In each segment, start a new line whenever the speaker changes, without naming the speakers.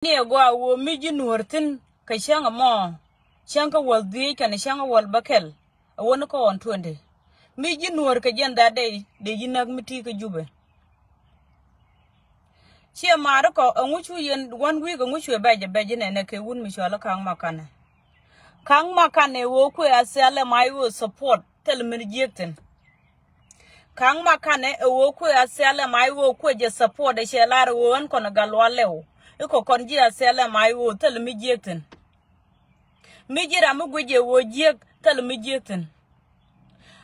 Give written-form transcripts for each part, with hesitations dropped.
Ni gwa wo miji nuortin ka shanga mo shanga wal di kan shanga wal bakel won ko on 20 miji nuor ka jenda de yinak miti ka jube che mar ko nguchu yen wan wi go nguchu beje ne ke wun mi shola kang makane wo ku asale mai wo support tel min jekten kang makane wo ku asale mai wo ku je support de shelar won kono galwa lew iko konji asele mai wo tel mi jekten mi jira mu guje wo jek tel mi jekten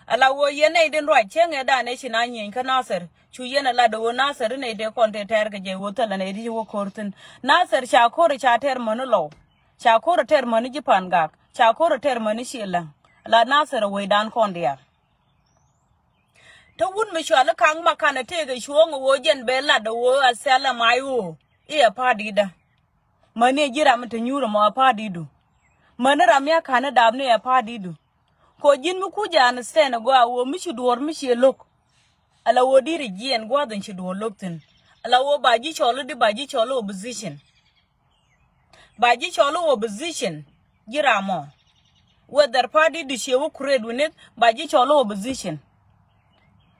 ala wo yene den roi chenge da ne shina nyin ka nasir chu yene la do nasir ne de konte ter ga je wo tel ne di wo kortin nasir sha kor cha ter monulo sha kor ter moni jipan gak sha kor ter moni shila la nasir we dan kondia to wun mi shala kang makana te ga shuong wo jen be la do wo asele mai wo iya padi da mane jira mata nyuro mo padi du mane ramya kana dabne ya padi du ko jin mu kuja na stena go awo mi shudor mi shelok ala wo diri jien go dan shudor loktin ala wo baji cholo di baji cholo opposition jira mo whether padi du shewu kuredu net baji cholo opposition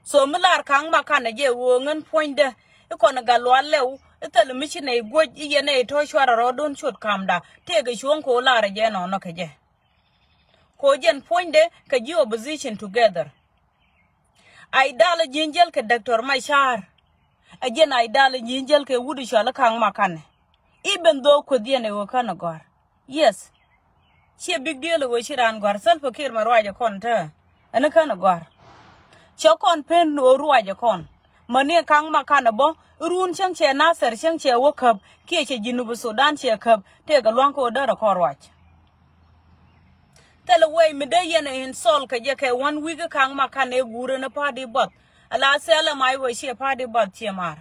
so milar kang makana je wo ngan poinde ikona galwa lew itel michi ne goj yene to shwara rodon chut kamda tege shwon ko lara je no keje ko jen poinde ka ji opposition together ai dala jinjel ke Dr. Mashar ajen ai dala jinjel ke wudu shala kang makane even though ko diene wo kana gor yes she big deal wo shiran gor self kir marwaje konta ana kana gor chokon pen no ruwaje kon mane kang makana bo run chang che nasar chang che wo kap ke che jinubu Sudan che kap te ga lwan ko dara korwach tele way mi de yene in sol ka je ke 1 week kang makane gure na party bot ala sele mai wo she party bot che mar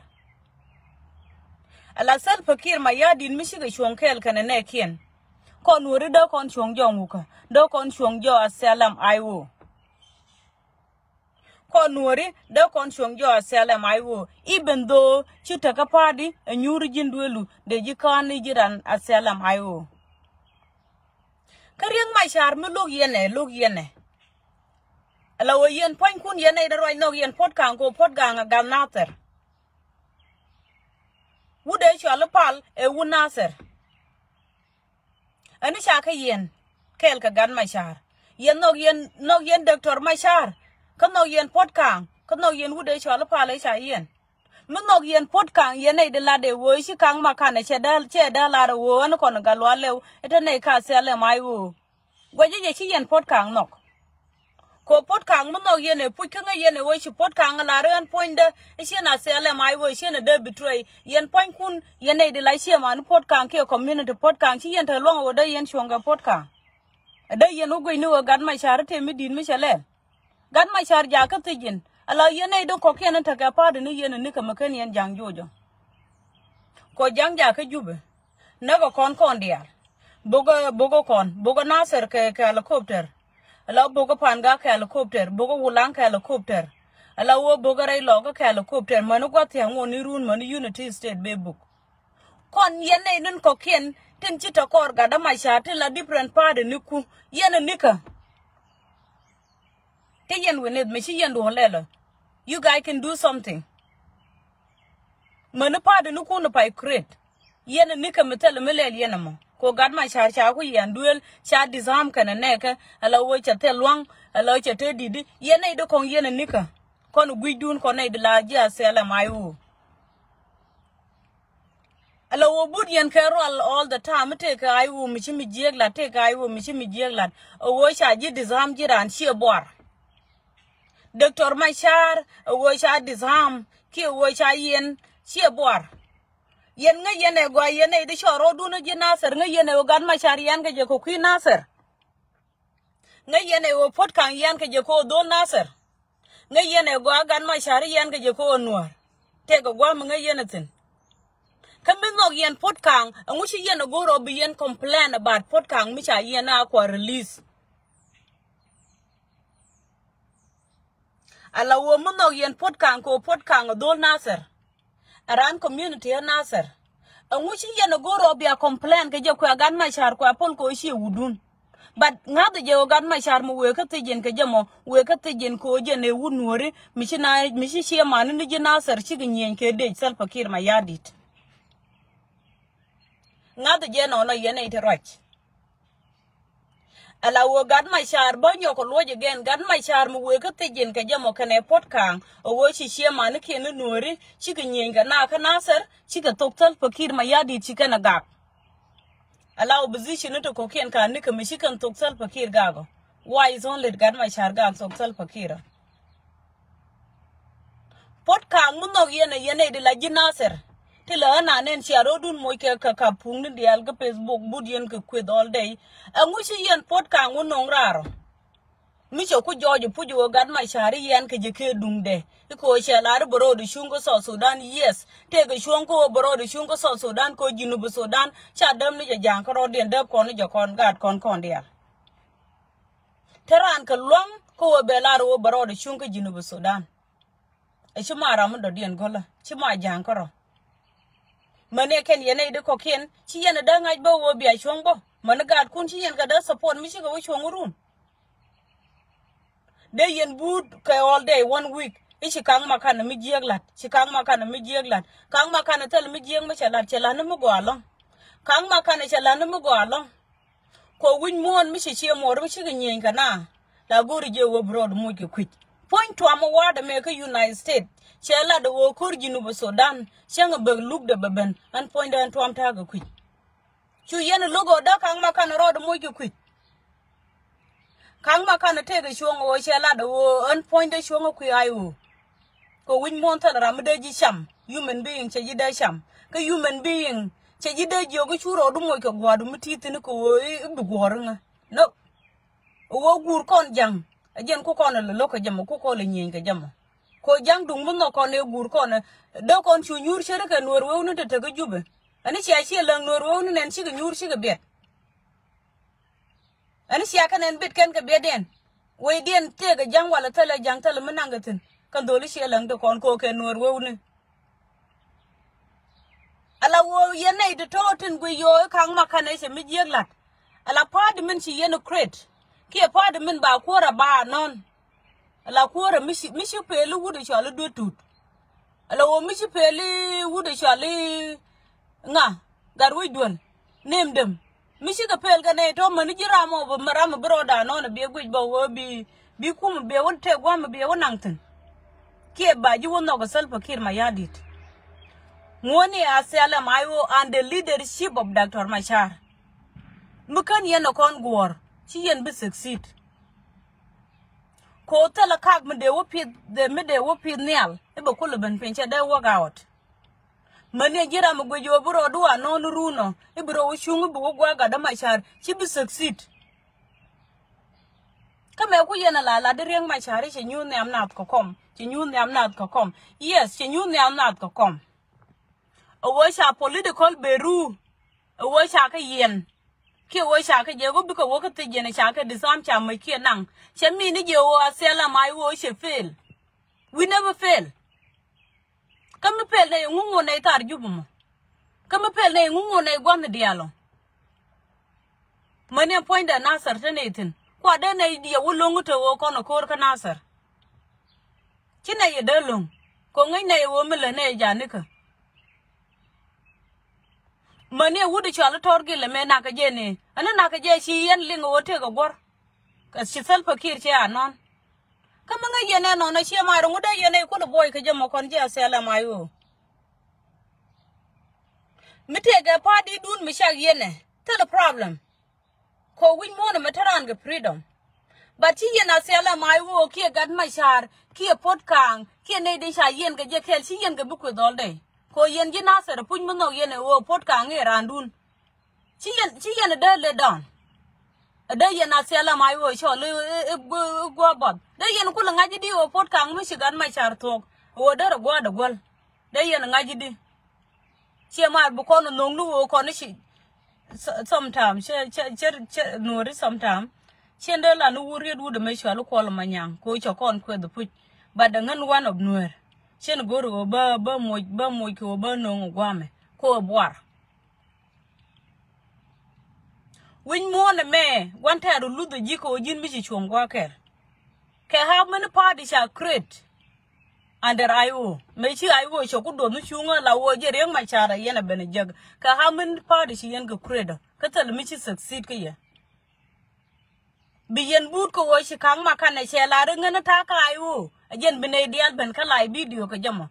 ala sel fakir ma yadin mi shiga shonkel kana ne kien kon wuri do kon chongjo muka do kon chongjo asalam aiwo konwori da kon shongjo asele maiwo even though chitaka party nyuri jindwelu de jikani jiran asele maiwo karyang Mashar mi log yene ala wo yen point kun yene da roi no yen pot kan ko pot ganga ganater wude chalo pal e wunaser ani shaka yen kel ka gan Mashar yen no yen Dr. Mashar kano yen pot kang kano yen wude chwala pale cha yen mno yen pot kang yen de la de wo shi kang makane che da la wo an kon galwa lew ete ne ka sele mai wo gwaje je chi yen pot kang nok ko pot kang mno yen e pu kanga yen wo shi pot kang la ran point de shi na sele mai wo shi na de betray yen point kun yen de la shi man pot kang ke community pot kang chi yen ta long wo de yen shonga pot kang de yen wo gwe ni wo gan Mashar te mi din mi chele gan Mashar jaka tijin ala yene do ko kenan ta ga padu ni yene ni kama kan yen jang jojo ko jang jaka jube nago kon diar bogo nasir ke helicopter ala bogo panga ke helicopter bogo wulang ke helicopter ala wo bogo ray logo ke helicopter manu got ya ngoni run manu Unity State be book kon yene nun ko ken tin chita kor ga da Mashar tin la different padu ni ku yene nika Tayen we need machine do holela. You guys can do something. Manupa de nuku no pai create. Yen nika metel melel yenamo. Ko God Mashar cha ku yan duel cha disarm kana neka ala wo cha telwang ala cha te didi yen do kon yen nika. Kon guidun kon de la ja sela mayu. Ala wo bud yen kerol all the time take ayu michimi jegla take ayu michimi jegla. O cha ji disarm jiran shi bor. Dr. Mashar wo cha disarm ki wo cha yen che bor yen nga yene go yene de choro du no jinasar nga yene wo gan Mashar yan ga je ko ku nasar nga yene wo pot kan yan ga je ko do nasar nga yene go gan Mashar yan ga je ko nuar te go gwa nga yene tin kan bin no yen pot kan ngu chi yene go ro bi yen complain about pot kan mi cha yen na ko release ala wo mno yen pot kang ko pot kang do nasser aran community nasser Anguchi yen go robia complain ke je kwa gan ma char kwa pol ko shi wudun. But ngade je gan ma char mu we ka tijen ke jamo we ka tijen ko je ne wunori mishi shi manu ni je nasar chi gnyen ke de sal fakir ma yadit. Ngade je no yen ite right. Ala wo gan ma char bonyo ko loje gen gan ma char mu we ka tijen ke jamo kane pot kang o wo shi manu ke no nori chi gnyen ga na ka nasar chi ka toktal fakir ma yadit chi kana gak. Allow opposition to cocaine can nick a Michigan to self a kir gago. Why is only got my chargan to self a kira? Pot kang muno yene de la ginaser. Till an and she arodun moika capung in the alga Facebook budian quid all day. And which yen pot kang unong raro. Micho could George put you got my shari and kajake doom day. Because she allowed borrow the Shungo South Sudan, yes. Take a Shungo borrow the Shungo South Sudan, called Junubu Sudan, chat them with a jankaro, and dub corner your guard concondia. Terran Kalong, co Bellaro borrow the Shunga Junubu Sudan. A Shumaramundo Diangola, Chima jankaro. Mane can yene the cocaine, she and a dung I bow will be a shungo. Managard Kunchi and Gada support Michigan which one room. They in boot all day 1 week. She can't make a midjaglat. She can't make a midjaglat. Can't make a tell me young Michalat Chelanamu go along. Can't make a Chelanamu go along. Co win more and Mrs. More Michigan Yankana. La Gurija abroad Muki quit. Point to Amawada make a United States. Chella the war Kurjinuba Sudan. Shangaburg look the baben and point down to Amtaga quit. Chuyan logo duck and Macan road Muki quit. Kang makana take a shong or shella the war unpointed shong of Kuiu. Go win monta ramadeji sham, human being chajida sham, a human being chajida yoguchur or dumoka guadumuti in a cooranga. No. O gur con jam, a jam cook on a local jam, cook all in yanka jam. Ko jam dumbo con a gur corner, dog on you, your sheriff nor won't take a jube. And she I long nor won't and she can your sugar bed. And she can and bit can be then. We didn't take a young while a tell a young telemanangaton. Condoli she along the concoke and nor won't. Allow yene the toten with your kang macanation mid yaglat. Allow pardon she yeno crate. Keep pardon by quarter bar none. Allow quarter Missy Pelu would a shall do toot. Allow Missy Pelu would a shall nga that we do. Name them. Michigan Pelgane to Manigiram over Marama Broda, non a be good bow be kum be one take one be one angton. Keep by you will not a self a kid my yardit. Mwani Asela Mayo and the leadership of Dr. Machar. Mukan yen a con war, she and be succeed. Ko tell a cag me de whoopit the midday whoopit nail, if a coulaban pincher they walk out. Many Jiram go your bro do a non runo, a bro shung boga the Machar, she be succeed. Come here, Kuyanala, the ring Machar, she knew them not come. She knew them not come. Yes, she knew them not come. A wash a political beru, a wash a yen. Ki wash a jago because walk at the Jenishaka, the Sam Cham, my kid nang. She mean you are seller my wash fail. We never fail. Come a pale a woman a tar jubum. Come a pale a woman a one dialo. Many point an answer to Nathan. What then idea will long to walk on a cork an answer? China ye delung. Kongina a woman and a janica. Money would a child torgil a man nakajene, and a nakaja she and ling or take a war. Cause she self a kid, non. Come on again on a share my own day, and I could a boy Kajamo Conja Sella Mayo. Me take a party doon Michelle Yene. Tell the problem. Ko win more Mataranga freedom. But she and Sella Mayo, Kia got my shar, Kia pot kang, Kia Nadisha Yen Gajakel, she and Gabuk with all day. Ko Yen Janasa, Punmano Yen or pot kang here and doon. She and a dead lay down. A day and I sell my way, surely go about. They and Kulangadi or Port Kang, Michigan, my char talk, or there a guard well. They and Ngadi. She might book on a long or cornish sometimes, no, sometimes. Chendel and Uri would make sure look all my young, coach or conquer the put, but the none of Nuer. Chen go to Burmoik or Burnong Guame, Co boar. Win more na me, one time to lose the jiko jin michi chuang worker. How many parties are create under IO? Mechi IO shokudo no chunga la wo jering my chara yena benejag. How many parties yen go create? Katal michi succeed kaya. Biyen boot ko wo shi kang makane shela ringana taka IO. Again benedial ben kalai video kajama.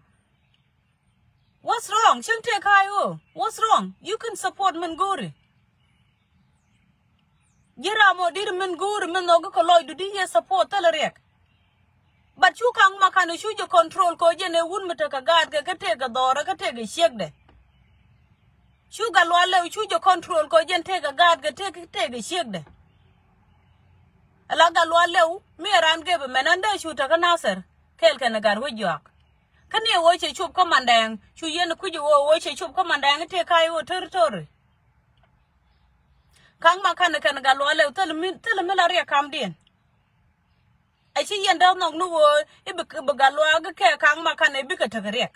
What's wrong? Shinte kayo. What's wrong? You can support Menguri. Jira mo dir Menguri menogo koloi do you support talarek. But you can't makane shu jo control ko jene wun metaka gad ka tega dora ka tega shek de. Shu galwale shu jo control ko jen tega gad ka tega shek de. Ala galwale me ran gebe menande shu taka naser. Kel kana gar wo jok. Kani wo che chup komandang chu yen ku jo wo che chup komandang te kai wo territory. Kang makane kana galwale tel mi la ria kam din. I see yen down no no wo e be galwa ga ke kang makane bi ka tagrek.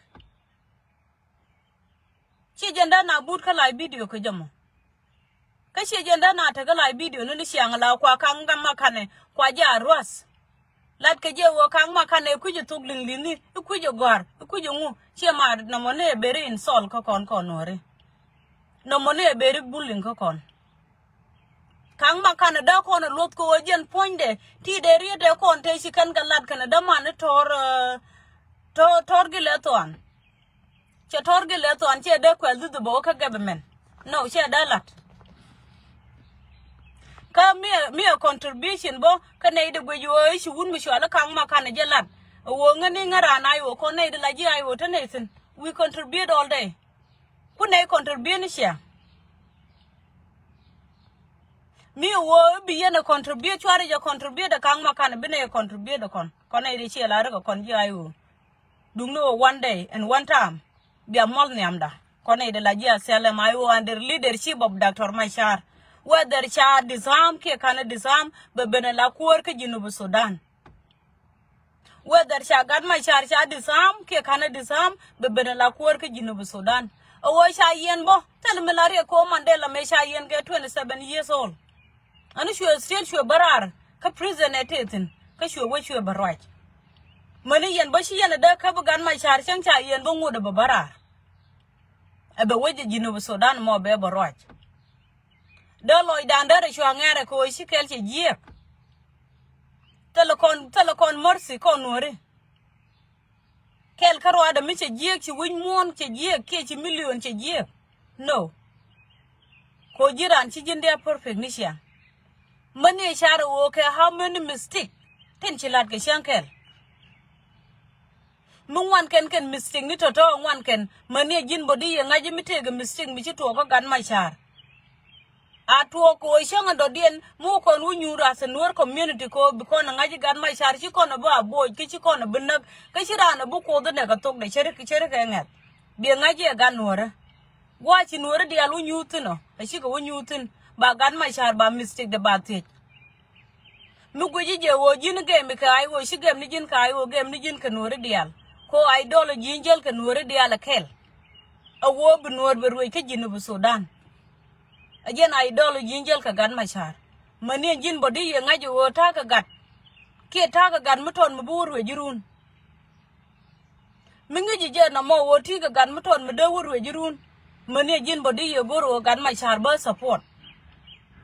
Chi jenda na but ka live video ko jamo. Ka chi jenda na ta ga live video no ni siang la kwa kang ga makane kwa ja ros. Lat ka je wo kang makane ku ju tuk ling ling ni ku ju gor ku ju ngu chi ma no mo ne beri in sol ko kon nore. No mo ne beri bullying ko kon. Kang makane da ko na lot ko jen poinde ti de ri de kon te shi kan galat kana da man tor gile ton che tor gile ton che de kwel du bo ka government no che da lat ka me contribution bo ka ne de gwe yo shi wun mi shwala kang makane je lat wo ngani ngara na yo ko ne de la ji ayo to ne sin we contribute all day ku ne contribute ni sha mi wo bi yena contribute chwari ja contribute da kang makane bine contribute da kon ne de che la ra kon ji ayo dung no one day and one time bi amol ni amda ne de la ji asele mayo under leadership of Dr. Machar whether cha disarm ke kana disarm be bene la kuor ke Junub Sudan whether cha gad Machar cha disarm ke kana disarm be bene la kuor ke Junub Sudan o cha yen bo tel melare ko Mandela me cha yen ke 27 years old anu shwe still shwe barar ka prison etetin ka shwe we shwe barwaj mani yen ba shi yen da ka bugan Machar chan cha yen bo ngude ba barar abe weje Junub Sudan mo be barwaj da loy dandare shwa ngare ko shi kelche jiek telekon morsi kon nore kel karo ada mi che jiek chi win mon che jiek ke chi million che jiek no ko jiran chi jinde perfect ni sha mani share wo ke how many mistake ten chilat ke shankel mun wan ken mistake ni toto wan ken mani jin body ye ngaji mi tege mistake mi chi to ko gan Machar atuo ko shanga do dien mu ko nu nyura senur community ko biko na ngaji gan Machar chi ko na ba boy ki chi ko na binnak ka shirana bu ko de ga tok de chere ka ngat bi ngaji gan nora wa chi nora di alu nyutuno a chi ko nyutun ba gan Machar ba mistake de ba te mu go je wo jin ge mi ka ai wo shi ge ni jin ka ai wo ge ni jin ka nora dial ko ideology jel ka nora dial kel a wo bu nor be ro ke Junub Sudan again ideology jel ka gan Machar mani jin body ye ngaji wo ta ka gat ke ta ka gan muton mu bur we jirun mingi je na mo wo ti ka gan muton mu de wur we jirun mani jin body ye goro gan Machar ba support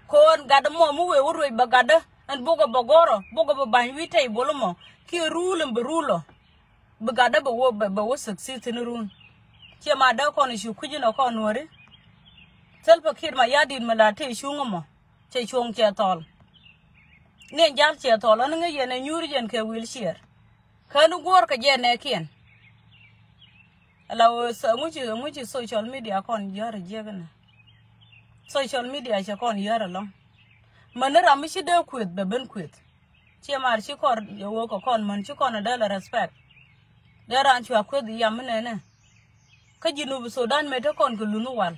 kon gad mo mu we wur we ba gada an bogo bogoro bogo ba ban wite bolomo ki rule mbe rulo ba gada ba wo succeed in run che ma da kon shu kujino kon wore selpa kid ma yadin malate shungomo che chung che tol ne jal che tol an nge ne nyuri jen ke wheelchair kanu gor ka je ne kien ala muchi social media kon yara jegana social media che kon yara long manera mi shi de kwet be ben kwet che mar shi kor yo wo ko kon man shi kon da la respect de ran chwa kwet yam ne ka Junub Sudan me to kon ko lunu wal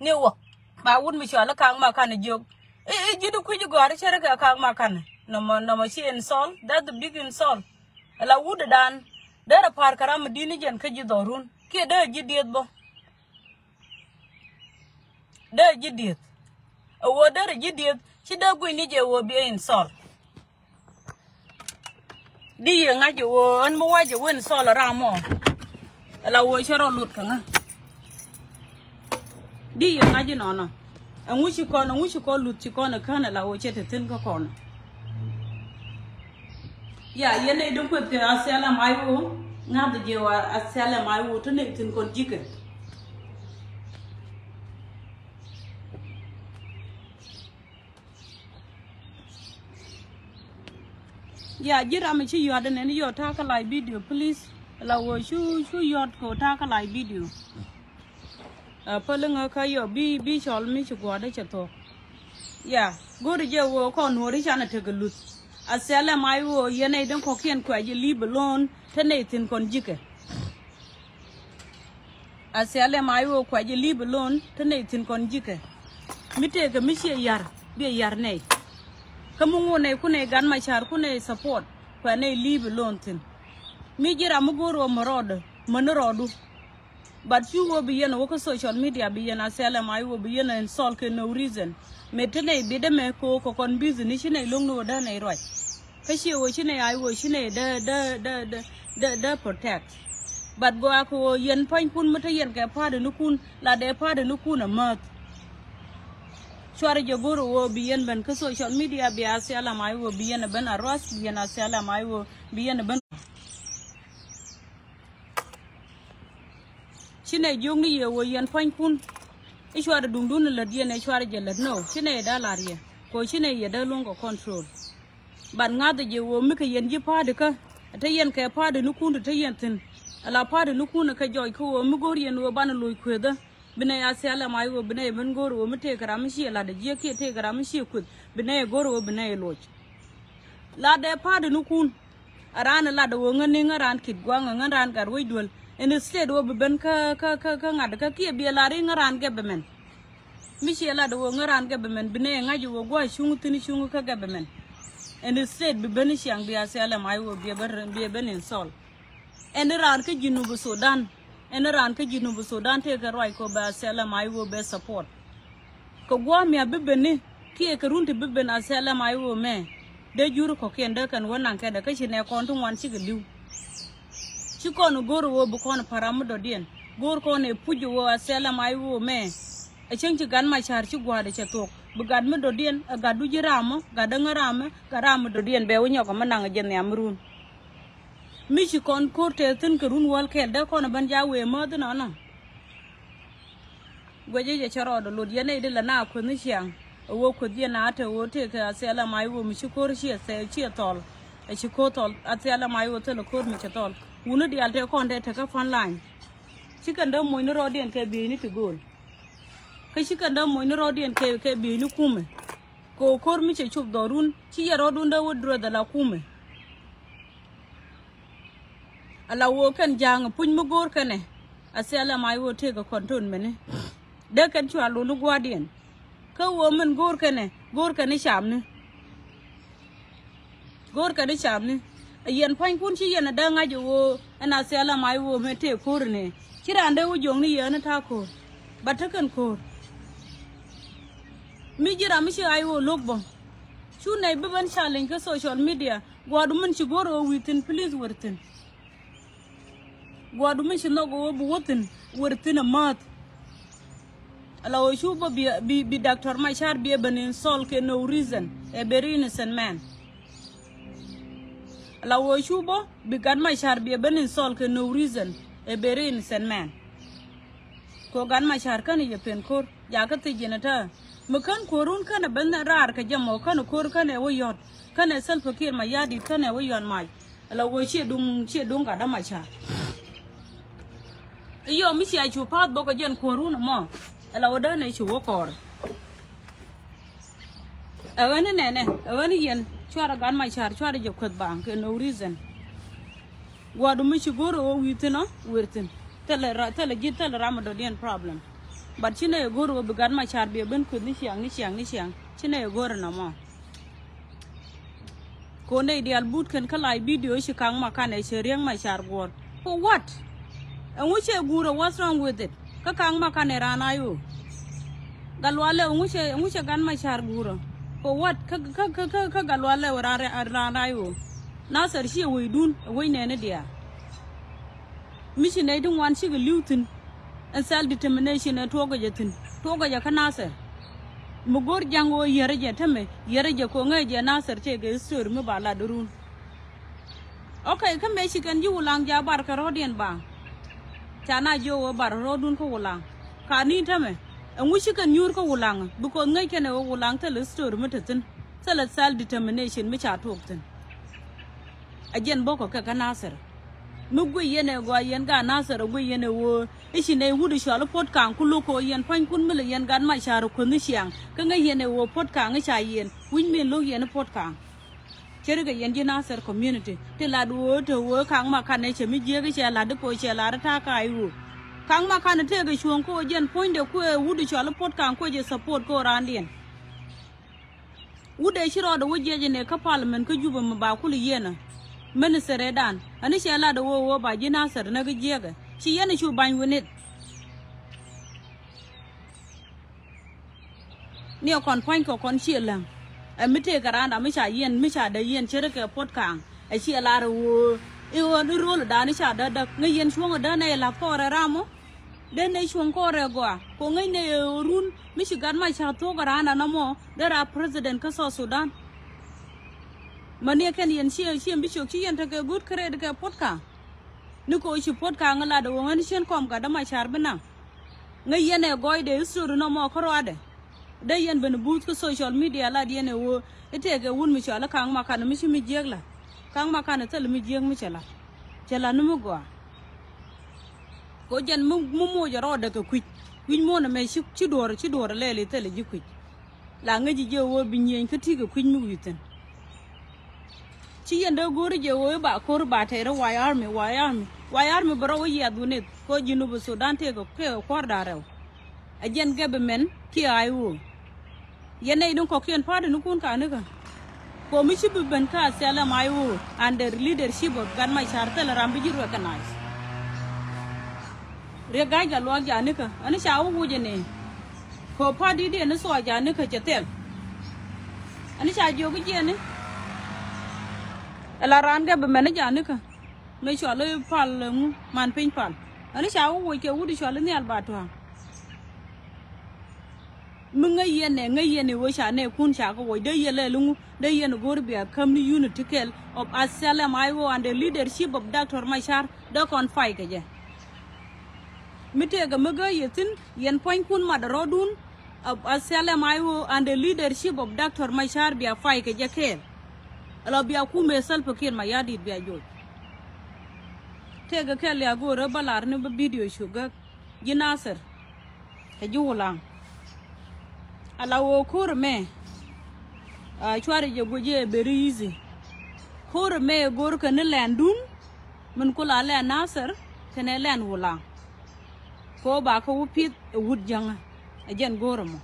ne wo ba wun mi shwala kang ma kan jog jidu ku ji gore chere ka kang ma kan no mo shi insult that the big insult ala wud dan dara par karam dini jen ka ji dorun ke da ji diet bo de jidit wo de jidit chi de gwi ni je wo bi insult di nga je wo an mo wa je wo insult ra mo la wo chero lut kanga di nga je no no nguchi ko lut chi ko na kana la wo chete tin ko kono ya yene dum ko te asela mai wo nga de je wa asela mai wo to ne tin kon jike ya jira mi chi yoda ne yo ta ka like video please la wo shu yod ko ta ka like video peleng ka yo bi chol mi chu gwa de chato ya gori je wo ko no ri chana te galut asela mai wo yene den ko kien kwa je leave alone tene tin kon jike asela mai wo kwa je leave alone tene tin kon jike mi te ga mi she yar bi yar ne kamu ne kune gan machar kune support kwa ne leave alone tin mi jira mu goro morod monorodu but you will be in work social media be in asela mai will be in insult no reason me tene be de me ko kon business ne long no da ne roi kashi wo shine ai wo shine da protect but go ako yen point kun mata yen ka pa de nukun la de pa de nukun a mat chware je goro wo be in ban ka social media be asela mai wo be in ban aros be in asela mai wo be in ban chine jongni ye wo yen point kun ishware dundun la die ne chware je la no chine da larie ko chine ye da longo control ban ngade je wo mi ka yen ji pa de ka ta yen ka pa de nukun ta yen tin ala pa de nukun ka joy ko wo mi gor yen wo ban loy kweda bine ya sala mai wo bine ben gor wo mi te kara mi shi la de je ke te kara mi shi kud bine gor wo bine loch la de pa de nukun arana la de wo ngani ngaran kit gwa ngaran gar wo dul instead wo ben ka ngad ka ki bi la ri ngaran ge bemen mi shi la de wo ngaran ge bemen bine ngaji wo gwa shungu tini shungu ka ge bemen instead bi ben shang bi asela mai wo bi ben insol en ran ka Junubu Sudan en ran ka Junubu Sudan te ka roi ko ba asela mai wo be support ko gwa mi abibeni ki ka runti biben asela mai wo me de juru ko kende kan wonan ka da ka shi ne kon tun wan ci galiu ci kono goro wo bu kono paramudo dien gor ko ne puju wo asela mai wo me a chenci gan ma char ci gwa de chatok bu gad mi do dien a gadu jiramo gadanga rama garamu do dien be wonyo ko mananga jen ya mrun mi ci kon korte tin ka run wal kel de kono ban ja we mo dino no gwaje je charo do lod yene de la na ko ni chiang wo ko dien na ta wo te ka asela mai wo mi ci kor shi se ci tol e ci ko tol asela mai wo te lo kor mi ci tol wunu di alte konde te ka fan line chikan da moy no rodien ke bi ni tigol ka chikan da moy no rodien ke bi ni kume ko kor mi che chup dorun chi ya rodun da wodro da la kume ala wo kan jang puny mo gor kane asela mai wo te ga konton mene de kan chwa lo lu gwadien ka wo men gor kane shamne yen pan kun chi yen da ngaje wo ana sela mai wo me te kurne kirande wo jongni yen ta ko batakan ko mi jira mi shi ai wo lokbo chu nei biban challenge ka social media gwadu mun shi goro witin please wortin gwadu mun shi no go bu wotin wortin mat ala wo shu bo bi Dr. Machar bi banin sol ke no reason a very innocent man la wo shubo bigan ma shar bi benin sol ke no reason e berin sen man ko gan ma shar kan ye pen kor ya ka te jenata mukan korun kana ban rar ka jamo kana kor kana wo yot kana sel fakir ma yadi kana wo yon mai la wo che dum ga da ma shar yo mi shi a chu pat bo ka jen korun mo la wo da ne chu wo kor awani yen chwara gan ma char chwara je khod bang ke no reason wadu mi chigoro o witino wertin tele ramado dien problem but chine goro bi gan ma char bi ben khod ni chiang chine goro na mo ko ne ideal boot ken kala video shi kang ma kan e riang ma char gor for what and which guro what's wrong with it ka kang ma kan rana yo galwale ngushe gan Machar guro for what ka galwale rana yo Nasser shi we dun we ne dia mission they don't want shi lutin and self determination and toga ja ka Nasser mugor jango yere je tame yere je ko ngai Nasser te ge sur mu bala durun okay kan me shi kan ji wulang ja bar ka rodien ba chana jo bar rodun ko wulang ka ni tame and we kan yur ko wulang because ngai kene wulang te le sur mu tin self determination mi cha tokten ajen boko ka Nasser mugwe yene go yen ga Nasser go yene wo ishine wudu shalo pot kan kuloko yen pan kun mele yen gan Machar ko ni siang ka nga yene wo pot kan nga cha yen win men lo yen pot kan chere ga yen ji Nasser community te la do to wo kan ma kan ne che mi je ga che la de ko che la ta ka ayu kan ma kan te ga shuon ko yen point de ko wudu shalo pot kan ko je support ko randien wude shiro da wuje ne ka parliament ka juba ma ba kulu yena minister dan ani shela da wo ba ji Nasser na gijega shi yana shu ban wunit ni kon point ko kon shelan a mite garanda mi sha da yen chere ke pot kan a shela da wo e won role da ni sha da ngai yen shu da na la fore ramo den ne shu ko re ko ngai ne run mi shi gan Machar to garanda na mo da president ka Sudan mani kan yen shi bisho shi yen ta good credit ka potka ni ko shi potka ngala da won shen kom ga da Machar bina ngai yene goy de suru no mo korode da yen ben boot ko social media la yene wo ite ga wun mi shala kan ma kan mi shi mi jegla kan ma kan tel mi jeg mi chala no mo go ko jen mo jaro da ka kwin mo na me shi dor lele tel ji kwin la ngaji je wo binyen ka tiga kwin mu yitan ci yanda gori je wo ba kor ba tayra wayar mi baro ya dunet ko Junubu Sudan te ko kor da rew ajen gabe men ki ayu yene idun ko ken padu nu kun ka ne ka ko mi ci ben ka sala mayu under leadership of gan Machar tel rambi ji recognize re ga ga lo ja ne ka ani sha wu je ne ko padi de ne so ja ne ka tel ani sha jo ge ne la ran ga be men ja ne ka me shole pal man pin pal ani sha wo ke wudi shole ni albato mun ngai yene wo sha ne kun sha ko wo de yele lungu de yene gorbia kam ni unity kel of asylum iwo and the leadership of Dr. Machar da kon fai ke je mite ga maga yetin yen point kun madarodun of asylum iwo and the leadership of Dr. Machar bia fai ke je kel ala bia ku me sal fakir ma yadi bia jo tega kel ya go balar ne video shuga ji Nasser ke julang ala wo kur me a chwari je goje berizi kur me gor kan landun mun kula le Nasser kene len wula ko ba ko wupit wud janga ajen goromo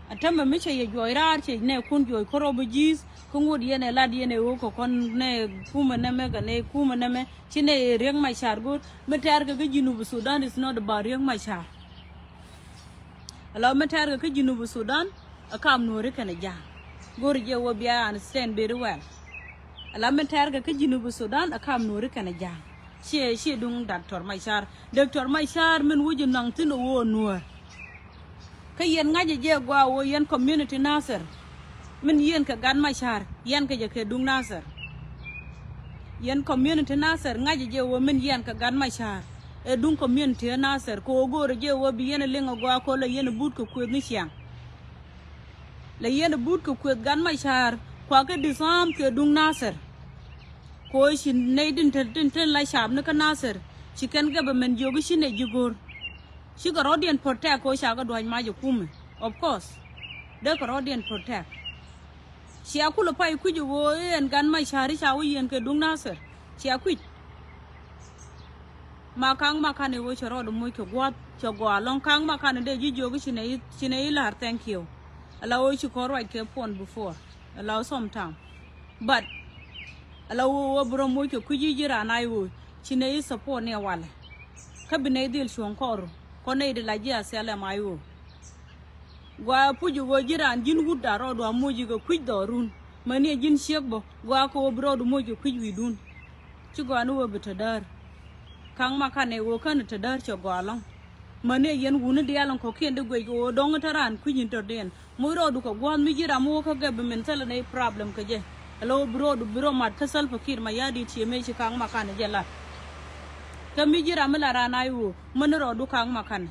atamba miche ye joirar che ne kun joy korobo jis kungud yene lad yene wo ko kon ne kuma ne me ne kuma ne me chine riang Machar gur metar ga Junubu Sudan is not about riang Machar ala metar ga Junubu Sudan akam no rekana ja gor je wo bia understand very well ala metar ga Junubu Sudan akam no rekana ja she dung Dr. Machar men wuju nang tin wo nuor ka yen ngaje je gwa wo yen community Nasser min yen ka gan Machar yen ka je ke dung Nasser yen community Nasser ngaje je wo min yen ka gan Machar e dung community Nasser ko gore je wo bi yen lengo gwa ko la yen but ko kwet ni siang la yen but ko kwet gan Machar kwa ka disam ke dung Nasser ko shi ne din ten la shab ne ka Nasser chicken ga be men jogi shi ne jigor she got Rodian protect ko sha ga doan ma je kume of course de ko Rodian protect she akula pai ku ju wo en gan Machar sha wo yen ke dung Nasser she akui ma kang ma kan wo choro do mo ke gwa cho gwa long kang ma kan de ji jogi shi ne ila thank you allow she ko right ke pon before allow some time but allow wo bro mo ke ku ji jira na yo shi ne support ne wala kabine dil shon koro kone de la jia sele mayo gwa puju go jiran jin gudda rodo amuji go kwiddo run mani jin shekbo gwa ko brodo mojo kwijwi dun ci gwa no betadar kang makane wo kan tadar cho gwalong mani yen wunu de yalan ko kende go dong taran kwijin to den mo rodo ko gwan mi jira mo ko gabe men tala ne problem ka je hello brodo bro mat kasal fakir ma yadi ci me ci kang makane je la ka mi jira mala rana yu man rodo kang makane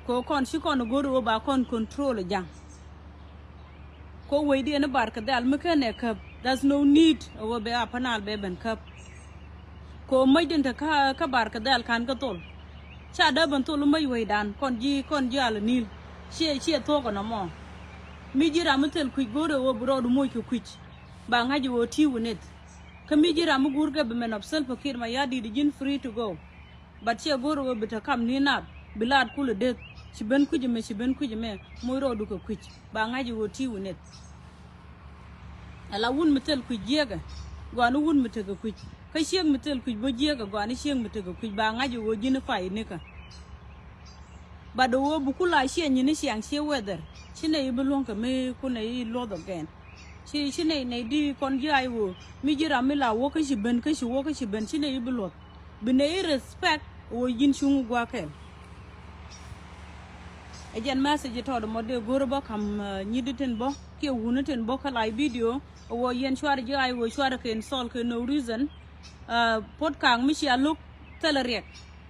ko kon shi kon goro ba kon control jang ko weidi na barka dal mekane kap there's no need o be a panal be ben kap ko majdin ta ka barka dal kan ka tol cha da ban tol mai weidan kon ji al nil she to ko no mo mi jira mutel ku goro wo bro du moy ku kuch ba ngaji wo ti wunet ka mi jira mu gurga be men of self fakir ma yadi di jin free to go but she goro wo bita kam ni na bilad kulu de shiben kujime mo rodu ko kuch ba ngaji wo ti wunet ala wun metel ku jega gwanu wun metega kuch ka sheng metel ku bo jega gwanu sheng metega kuch ba ngaji wo jin fai nika ba do wo bukula shen ni siang she weather shine ibulon ka me kuna yi lodo gen shine ne di kon jai wo mi jira mi la wo ka shiben shine ibulot bine respect wo jin shungu gwa kel ajen message to do mode goroba kam nyiditen bo ke wunaten bo kala video wo yen chwar ji ay wo chwar ken sol ke no reason podcast mi sia look telerek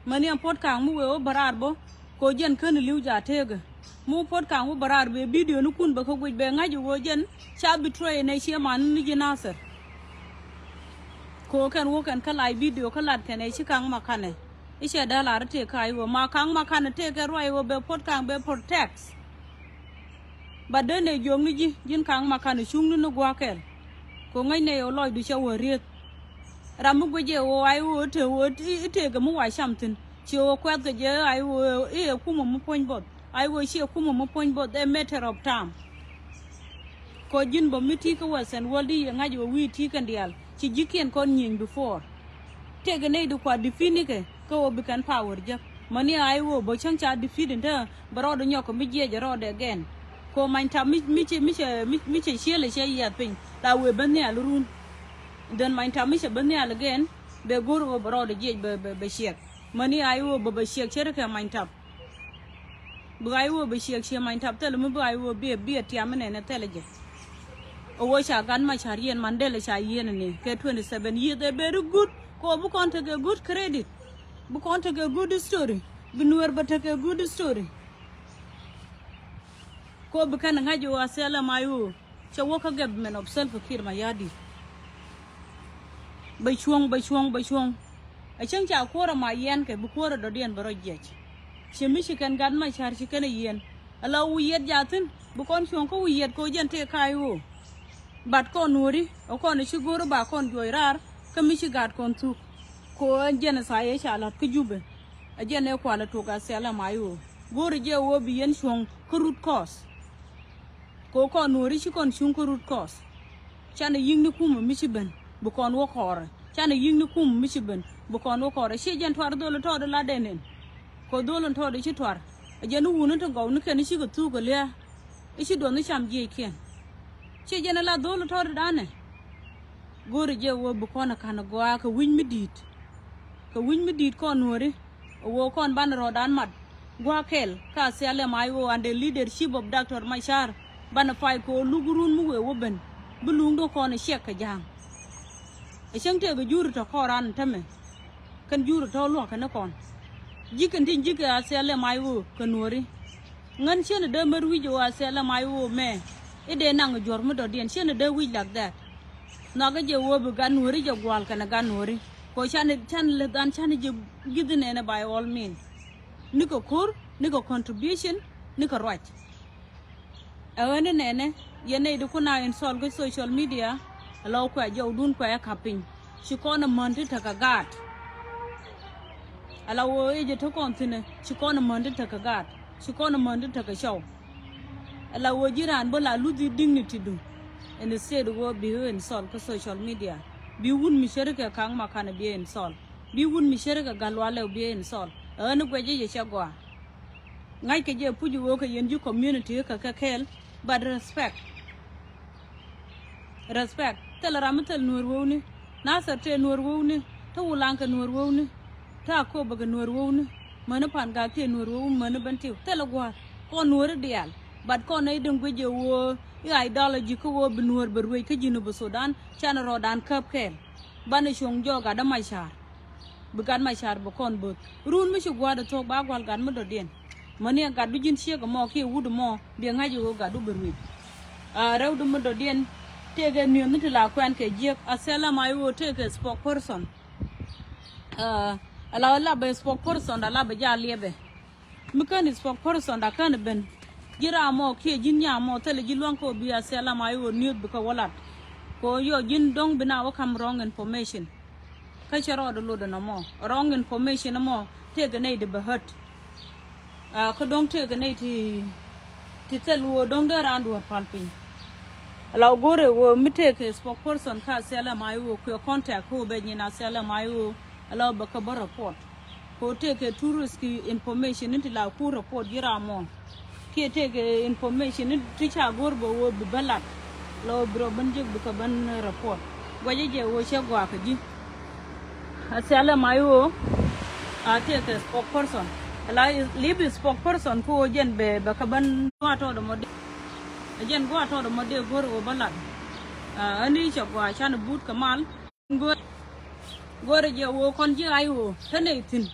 mani am podcast mu wo barar bo ko jen kan liu ja tega mu podcast mu barar be video nu kun ba ko gwe be ngaji wo jen cha betray ne sia man ni jinasar ko kan wo kan kala video kala ken ai chikang makane ishe dala rate kai wo makang makana te ke roi wo be podcast be protect badene jongi ji jin kang makana chungnu no gwakel ko ngai ne yo loy du che wo riet ramu gwe wo ai wo te ga mu wa shamtin chi wo kwat je ai wo e kuma mu point bot ai wo shi kuma mu point bot a matter of time ko jin bo miti ko wasen wodi ngaji wo wi ti kan dial chi jiken kon nyin before te ga ne du kwa definike ko bikan power jak mani ai wo bo chang cha defeat nda baro do nyoko mi je ro de again ko man ta mi che shele she ya pin la we ban ya lurun den man ta mi che ban ya again be goro baro de je be shek mani ai wo bo be shek chere ka man ta bu ai wo be shek she man ta tel mu bu ai wo be ti amene na teleje o wo sha gan ma charien mandele sha yen ne ke 27 years they very good ko bu kon take a good credit bu kon take a good story bu nuwer ba take a good story ko bu kan ngaji wa sela mayu che wo ka government of self fakir ma yadi bai chuong a chang cha kora ma yen ke bu kora do dien baro jech che mi shi kan gan ma char shi kan yen ala wu yet jatin bu kon chuong ko wu yet ko jen te kayu bat ko nuri o kon shi goro ba kon joirar ka mi shi gad kon tu ko jen sa ye sha lat ku jube a jen e ko la to ga sela mayu goro je wo bi yen chuong ko root cause ko kon nuri shi kon chung ko root cause chana ying ni kuma mi shi ben bu kon wo kore chana ying ni kuma mi shi ben bu kon wo kore shi jen twar do to la denen ko do to de shi twar a jen wu no to go ni ken shi go tu go le shi do ni cham je ken shi jen la do to da ne goro je wo bu kon kana go ka win mi dit kon nuri wo kon ban ro dan mat gwa kel ka sele mai wo and the leadership of Dr. Machar bana fai ko lugurun mu we wo ben bulung do kon shek ka jang e changte be juru to koran tame kan juru to lo kana kon jikan tin jika sele mai wo kanori ngan chen de mer wi jo sele mai wo me e de nang jor mu do den chen de wi like that na ga je wo bu ganori je gwal kana ganori ko chan le dan chan je gidene na by all means niko kur niko contribution niko right awene nene yene du kuna install go social media law kwa jo dun kwa kaping shikona monte taka gat ala wo eje to kontine shikona monte taka gat shikona monte taka show ala wo jiran bola lose dignity du and instead wo bi install go social media bi wun mi sherika kang makana bi install bi wun mi sherika galwale bi install anu gweje je chagwa ngay cái giờ phụ vụ cái dân community cái khéo but respect thế là làm thế nuôi vô nè na sợ thế nuôi vô nè thâu ulang cái nuôi vô nè thà cô bạc nuôi vô nè mà nó phản gác thế nuôi vô mà nó bận tiêu thế là qua con nuôi đi al but con này đừng có giờ vô ideology ko wo benur berwe ke jinu bu Sudan chana rodan kap kel bane shong joga da mashar bukan mashar bu kon bu run mi shugwa da to ba gwal gan mu do den mani ga du jin shega mo ke wudu mo bi ngaji wo ga du berwe rew du mu do den tege ni mi la kwan ke jek asela mai wo tege spokesperson ala la be spokesperson da la be ja liebe mi kan spokesperson da kan ben jira mo ke jin nya mo tele jilwan ko biya sela mayo news buka walat ko yo jin dong bina wa kam wrong information ka charo do lo na mo wrong information mo te ga nei de bahat ko dong te ga nei ti telu dong da randu palpin ala gore wo mite ke spokesperson ka sela mayo ko contact ko be ni na sela mayo ala baka ba report ko te ke tourist information inti la ku report jira mo ke take information ni ticha gorbo wo balat lo bro banje buka ban report waje je wo shegwa ka ji asala mayo a take spokesperson ala libi spokesperson ko jen be baka ban wato da mode jen go wato da mode gorbo balat ani shegwa chan but kamal gore je wo kon ji ayo tane tin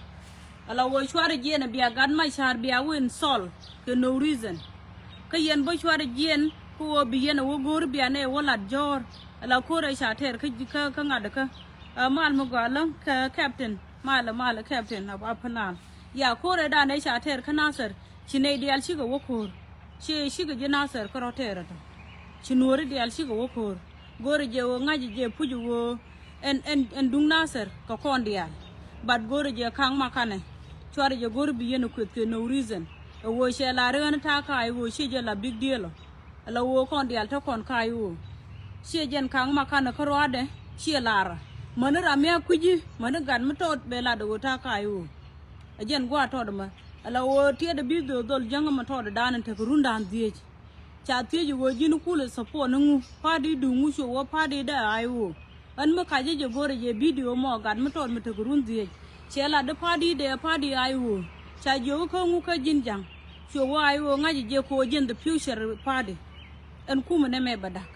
ala wo shware je na biya gan ma shar biya win sol ke no reason ka yen bo shware jen ko bi yen wo gor biya ne wala jor ala ko ra sha ter ka ngada ka mal mo galan ka captain mala captain ab apana ya ko ra da ne sha ter ka nasar chine dial shi ga wo ko shi ga je nasar ka rotera to chinore dial shi ga wo ko gor je wo ngaji je puju wo en dung nasar ka kon dial bad gor je kang makane chware je gor bi yen ko ke no reason wo she la ren ta kai wo she je la big deal la wo kon dial ta kon kai wo she jen kang makane ko rode she lara man ra me kuji man gan mto be la do ta kai wo jen gwa to de ma la wo tie de bi do dol jang ma to de dan ta runda an die cha tie wo jin kule support nu padi du mu sho wo padi da ai wo an ma ka je gore je video mo gan mto me ta rundi chela de padi ai wo cha jo ko ngu ka jin jang sho wo ai wo ngaji je ko jen the future padi an kuma ne me badak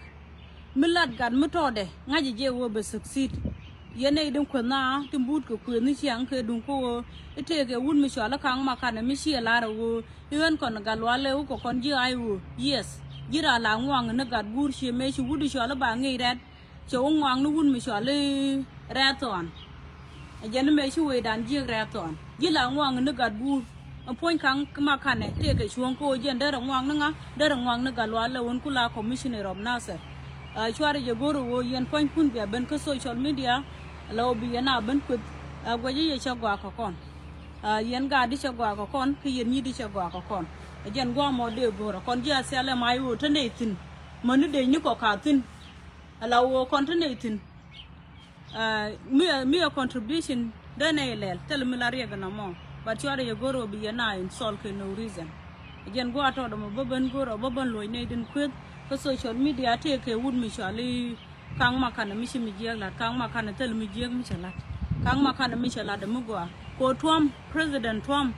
milad gan mto de ngaji je wo be succeed yene dum ko na timbut ko ku ni chiang ke dum ko ite ke wun mi shala kang ma kana mi shi la ro yon kon galwale ko kon ji ai wo yes jira la ngwang na gad gur shi me shi wudu shala ba ngi ret cho ngwang nu wun mi shala reton jen me shi we dan ji reton jila ngwang na gad gur point kang ma kana te ke chuong ko jen da ngwang na da ngwang na galwale won kula commissioner of nasser chware je goro wo yen point kun be ben ko social media law bi yana ben kut gwaje ye chagwa ko kon yen ga di chagwa ko kon ke yen yi di chagwa ko kon jen gwa mo de goro kon ji asale mai wo tane tin manu de ni ko ka tin law wo kon tane tin mi contribution da ne lel tel mi la rega na mo ba chware ye goro bi yana in sol ke no reason jen gwa to do mo boben goro boben loy ne din kwet ko social media te ke wud mi shali kang makana mi shi mi jeng la kang makana tel mi jeng mi chala kang makana mi chala de mugwa ko Trump president Trump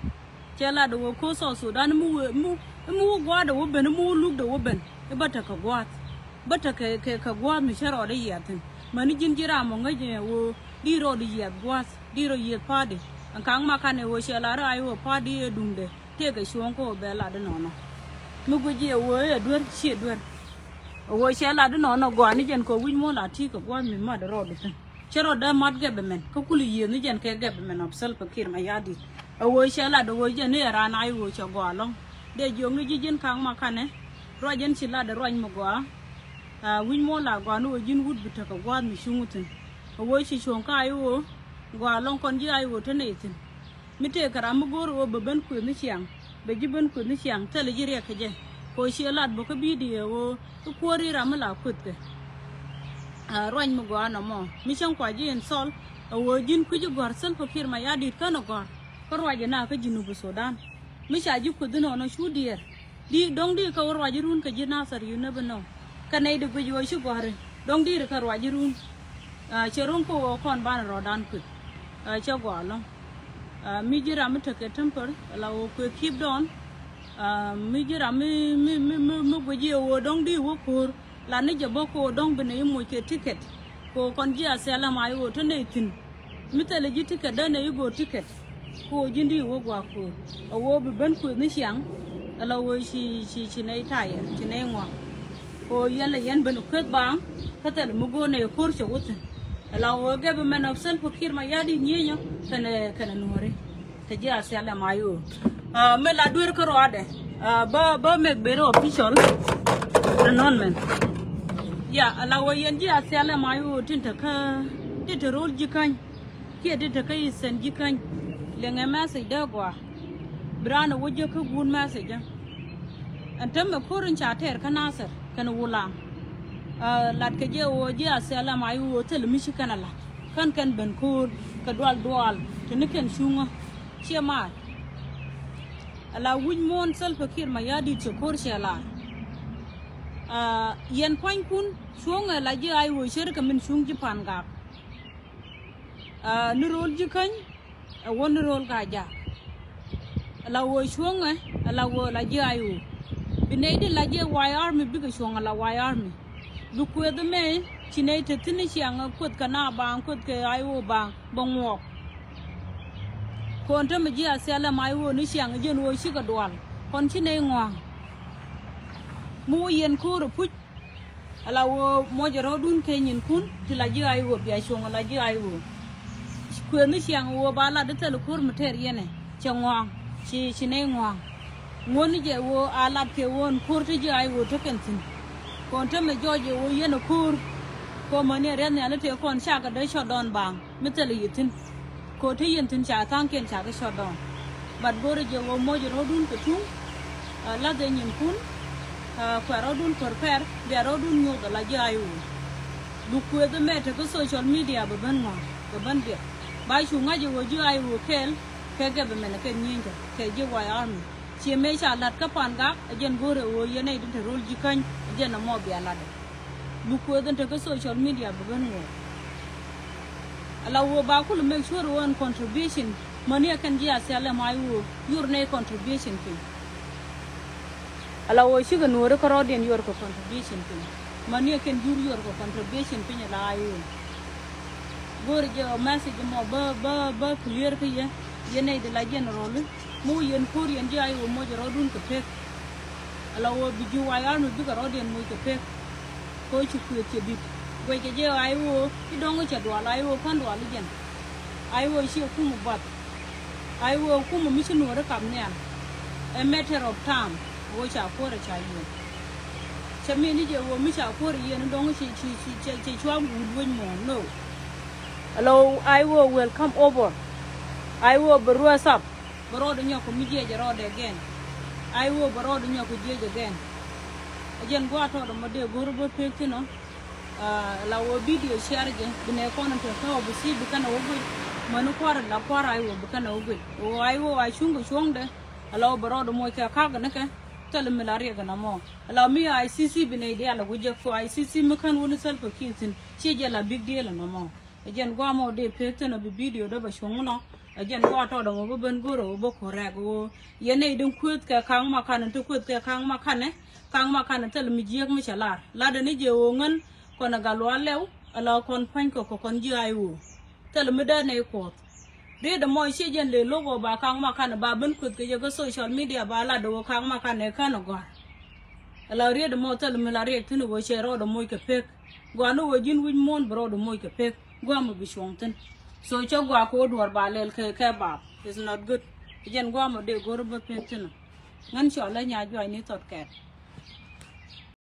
chala de ko so Sudan mu gwa de wo ben mu luk de wo ben e bata ka gwa bata ke ka gwa mi sharo de yatin mani jinjira mo ngaje wo diro de yat gwa diro yat padi kang makana wo chala ra ayo padi e dumde te ga shon ko be la de nono mugo je wo e dwer chi dwer wo shela de no go ani jen ko win mo la ti ko gwa mi ma de rodo tan chero da mat ge be men ko kuli ye ni jen ke ge be men opsal pakir ma yadi wo shela de wo jen ne ra na ai wo cho go long de jong ni jen kang ma kane ro jen chi la de roñ mo gwa win mo la gwa no jin wud bi ta ko gwa mi shungutin wo shi shon ka ai wo gwa long kon ji ai wo tan ne tin mi te kara mo goro wo be ben ku ni chiang be jiben ku ni chiang tele jire ke je ko shelat bo ko bidiyo wo ko ri ramala kutte roñ mo go na mo mi chang kwa ji en sol wo jin ku ji gor sel fakir ma yadi kana gor ko roje na ka jinu bu Sudan mi sha ji ku dino no shu dear di dong di ka war wajirun ka jina sar you never know ka nei de gwe shu gore dong di ka wajirun cherun ko kon ban ro dan ku cha go long mi jira mi take temper la o ku keep down mi jira mi gwe wo dong di wo kur la ni je boko dong bene mo ke ticket ko kon ji asela mai wo to ne tin mi tele ji ticket da ne go ticket ko jindi wo gwa ko wo be ben ku ni xiang ala wo shi nei tai chi nei ngwa ko yalla yan ben ku bang ka tele mu go ne kur che wo tin ala wo ge be men of self kir ma yadi nyenyo kana nore te ji asela mai wo me la dur ko ade ba me bero official non men ya ala wo yan ji asela mai wo tin ta ka ti rol ji kan ki ti ta kai sen ji kan lenga message da gwa brana woje ka gun message antam me korin chater kanasar kana wula lat ka je woje asala mai wo tel mishi kana la kan ben kur ka dwal tiniken shunga chema ala wuj mon sal fakir ma yadi che kor shela yen point kun shunga la je ai wo sher ka min shung ji pan ga ni rol ji kan won rol ga ja la wo shunga la wo la je ayu binedi la je wire mi biga shunga la wire mi du ko de me chinei te tini chianga kot kana bang kot ke ayu bang bongwo kon ta mi je asela mai wo ni chianga jen wo shi ga dwal kon chinei ngwa mu yen ko ru puch ala wo mo je rodun ke nyin kun ti la je ayu bi shunga la je ayu ko ni chiang wo ba la de tel kur muter yene changwang chi nei ngwang ngoni je wo ala ke won kur ti je ai wo to kentin kon ta me joje wo yene kur ko mane ren ne ala te kon sha ga de shodon bang mutel yitin ko ti yin tin cha tang ken cha ga shodon bad gore je wo mo je rodun ko tu la de nyin kun ko rodun kor per de rodun nyu da la je ai wo du ko de me te ko social media ba ban ngwa ba ban de ba shu nga je wo ju ai wo kel ke ge be men ke nyin ke je wa army chi me sha lat ka pan ga jen gore wo ye nei din te rol ji kan jen na mo bi ala de bu ko den te ko social media be ben wo ala wo ba ku make sure one contribution money kan ji asala mai wo your nei contribution ke ala wo shi ga no re ko rodin your ko contribution ke money kan jur your ko contribution pe la ayo gore je message mo ba clear ke ye nei de la general mu yen kur yen je ayo mo je rodun ke pek ala wo bi ju wa ya no bi ga rodin mo ke pek ko chu ku ke bi we ke je ayo ti dong che do la ayo kan do ali jen ayo shi ku mu bat ayo ku mu mi shi no re kam ne a matter of time wo cha ko re cha yi che mi ni je wo mi cha ko re yen dong chi chwa gu won mo no hello I will come over I will brush up bro do nyoko mi je rode again I will bro do nyoko je again again go ato do mode goro bo pekti no la wo video share je bine kono to ko bu si bu kana wo manu kwara la kwara I will bu kana wo o I will I shungu shongde ala bro do mo ka ga ne ke tele milari ga na mo ala mi ICC bine dia la guje ko ICC mi kan woni self kitin ci je la big deal no mo again go mo de pekti no bi video do ba shongu no again go ato do mo ben goro bo korek wo yene dum kut ka kang ma kan to kut ka kang ma kan tel mi jiek mi chalar la de ni je wo ngan ko na galwa lew ala kon pan ko kon ji ai wo tel mi da ne ko de de mo shi jen le logo ba kang ma kan ba ben kut ke go social media ba la do kang ma kan ne kan go ala ri de mo tel mi la ri tinu wo shero do mo ke pek go no wo jin win mon bro do mo ke pek go mo bi shongten so cho gwa ko dwar ba lel ke ba is not good jen gwa mo de gor ba petino ngan cho la nya joy ni tot ket